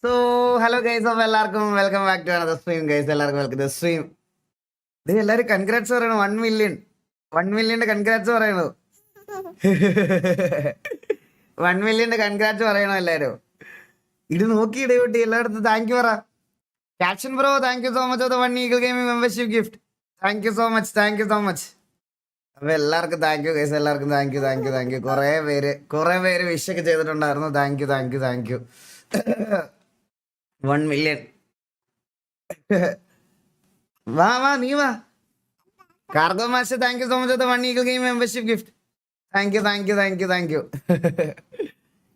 So hello guys, അപ്പോൾ എല്ലാവർക്കും welcome back to another stream guys. എല്ലാവർക്കും വെൽക്കം ടു സ്ട്രീം. ഇത് എല്ലാവരും കൺഗ്രാറ്റ്സ് പറയണു. 1 മില്യൺ കൺഗ്രാറ്റ്സ് പറയണു. 1 മില്യന്റെ കൺഗ്രാറ്റ്സ് പറയണു എല്ലാവരും. ഇത് നോക്കി ഇടയോട്ടി എല്ലായിടത്തും താങ്ക് യു പറ. Caption bro, thank you so much of the 1 Eagle Gaming membership gift. Thank you so much, thank you so much. അപ്പൊ എല്ലാവർക്കും താങ്ക് യു ഗൈസ്, എല്ലാവർക്കും thank you thank you thank you. കുറെ പേര് wish ഒക്കെ ചെയ്തിട്ടുണ്ടായിരുന്നു. Thank you thank you thank you. 1 million. വാ നീ വാ. Cargo master, thank you so much of the 1 Eagle Gaming membership gift. Thank you thank you thank you thank you.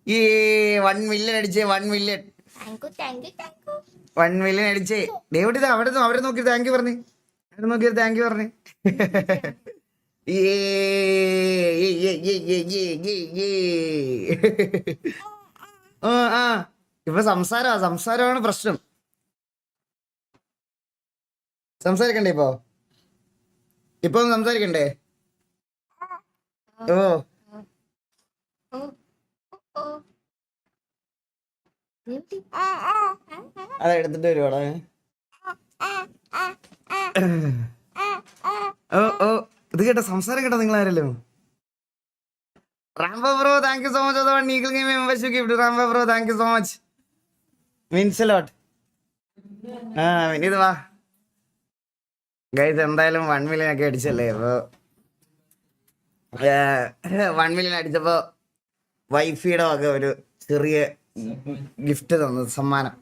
ഈ 1 million അടിച്ചേ, 1 million. 1 million അടിച്ചേ. David ഇത് അവരെ നോക്കി thank you പറഞ്ഞു. അവിടെ നോക്കി താങ്ക് യു പറഞ്ഞു. ആ ഇപ്പൊ സംസാരമാണ് പ്രശ്നം. സംസാരിക്കണ്ടേ ഇപ്പൊ സംസാരിക്കണ്ടേ? ഓ അതെടുത്തിട്ട് വരുവാടാ. ഓ ഇത് കേട്ടോ, സംസാരം കേട്ടോ നിങ്ങളാരല്ലോ. Rambo bro, thank you so much. 1 Eagle Gaming membership gift. Rambo bro, thank you so much. Means a lot. ഇത് വാ ഗൈസ്, എന്തായാലും 1 മില്യൺ ഒക്കെ അടിച്ചല്ലേ. അപ്പൊ 1 മില്യൺ അടിച്ചപ്പോ വൈഫിയുടെ വക ഒരു ചെറിയ ഗിഫ്റ്റ് തന്നത്, സമ്മാനം.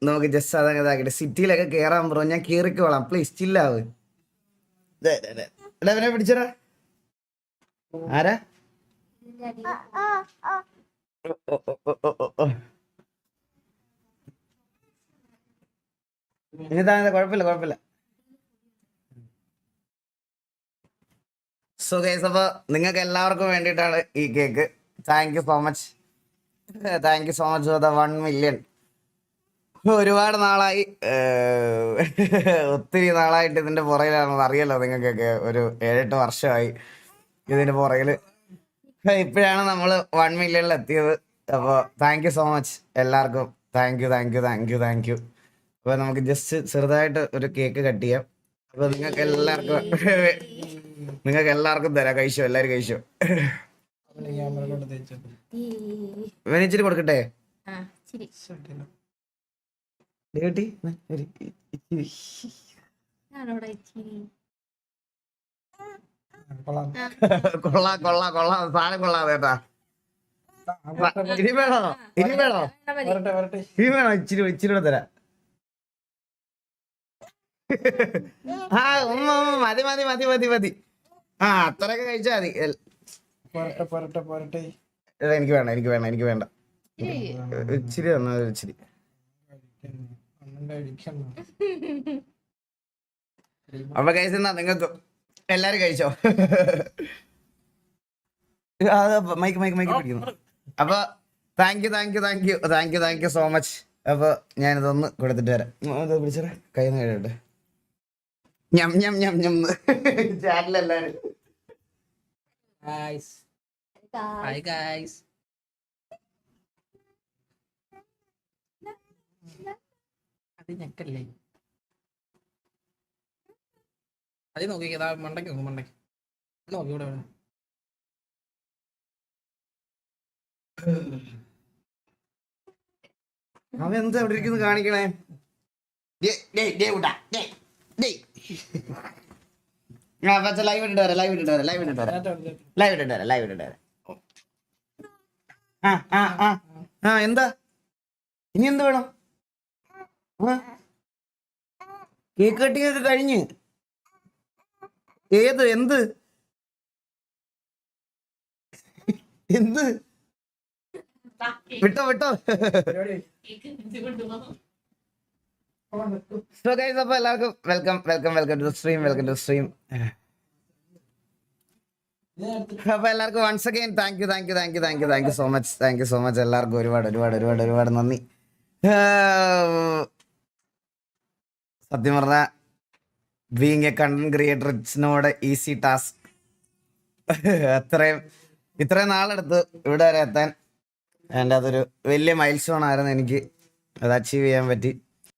നമുക്ക് ജസ്റ്റ് അതങ്ങനെ ഇതാക്കിട്ട് സിറ്റിയിലൊക്കെ കേറാൻ ബ്രോ. ഞാൻ കേറിക്കോളാം, പ്ലീസ് ചില്ലാവ്. ഇവനെ പിടിച്ചടാ. ആരാ? കുഴപ്പമില്ല. സോ ഗൈസ്, അപ്പൊ നിങ്ങൾക്ക് എല്ലാവർക്കും വേണ്ടിയിട്ടാണ് ഈ cake. Thank you so much. Thank you so much for the 1 million. ഒരുപാട് നാളായി, ഒത്തിരി നാളായിട്ട് ഇതിന്റെ പുറകിലാണെന്ന് അറിയാലോ നിങ്ങൾക്കൊക്കെ. ഒരു 7-8 വർഷമായി ഇതിന്റെ പുറകില്. ഇപ്പോഴാണ് നമ്മൾ 1 മില്യണിൽ എത്തിയത്. അപ്പോൾ താങ്ക് യു സോ മച്ച് എല്ലാവർക്കും. Thank you thank you thank you thank you. അപ്പോൾ നമുക്ക് ജസ്റ്റ് ചെറുതായിട്ട് ഒരു കേക്ക് കട്ട് ചെയ്യാം. അപ്പോൾ നിങ്ങൾക്ക് എല്ലാവർക്കും തരാം. കഴിച്ചോ, എല്ലാവരും കഴിച്ചോ. ഇവനിച്ചിരി കൊടുക്കട്ടെ. കൊള്ളാം സാധനം കൊള്ളാം കേട്ടാ. ഇനി വേണോ? ഇച്ചിരി കൂടെ തരാം. മതി. അത്രയൊക്കെ കഴിച്ചാ മതി. എനിക്ക് വേണ്ട. ഇച്ചിരി തന്നാ ഇച്ചിരി. അപ്പൊ കഴിച്ചെന്നാ നിങ്ങൾക്ക് എല്ലാരും കഴിച്ചോ? മൈക്ക് പിടിക്കുന്നു. അപ്പൊ താങ്ക് യു സോ മച്ച്. അപ്പൊ ഞാനിതൊന്ന് കൊടുത്തിട്ട് വരാം. പിടിച്ചേ, കൈ കഴിയട്ടെ. ഞം ചാറ്റിലെല്ലാരും ഞെക്കല്ലേ. അത് നോക്കിക്കതാ, മണ്ടയ്ക്ക് നോക്കി ഇവിടെ. അവൻ എന്താ അവിടെ ഇരിക്കുന്നു കാണിക്കണേ? ലൈവ് ഇട്ടിട്ട് വരാം. എന്താ ഇനി എന്ത് വേണം? കേക്ക് കട്ടിങ് ഒക്കെ കഴിഞ്ഞ്. എന്ത് വിട്ടോ. സോ ഗൈസ്, അപ്പോൾ എല്ലാവർക്കും വെൽക്കം ടു സ്ട്രീം. അപ്പൊ എല്ലാവർക്കും once again thank you so much. എല്ലാവർക്കും ഒരുപാട് നന്ദി. സത്യം പറഞ്ഞ being a content creator it's not easy task. ഇത്രയും നാളെടുത്ത് ഇവിടെ വരെ എത്താൻ. അതിൻ്റെ അതൊരു വലിയ മൈൽ സ്റ്റോൺ ആയിരുന്നു എനിക്ക് അത് അച്ചീവ് ചെയ്യാൻ പറ്റി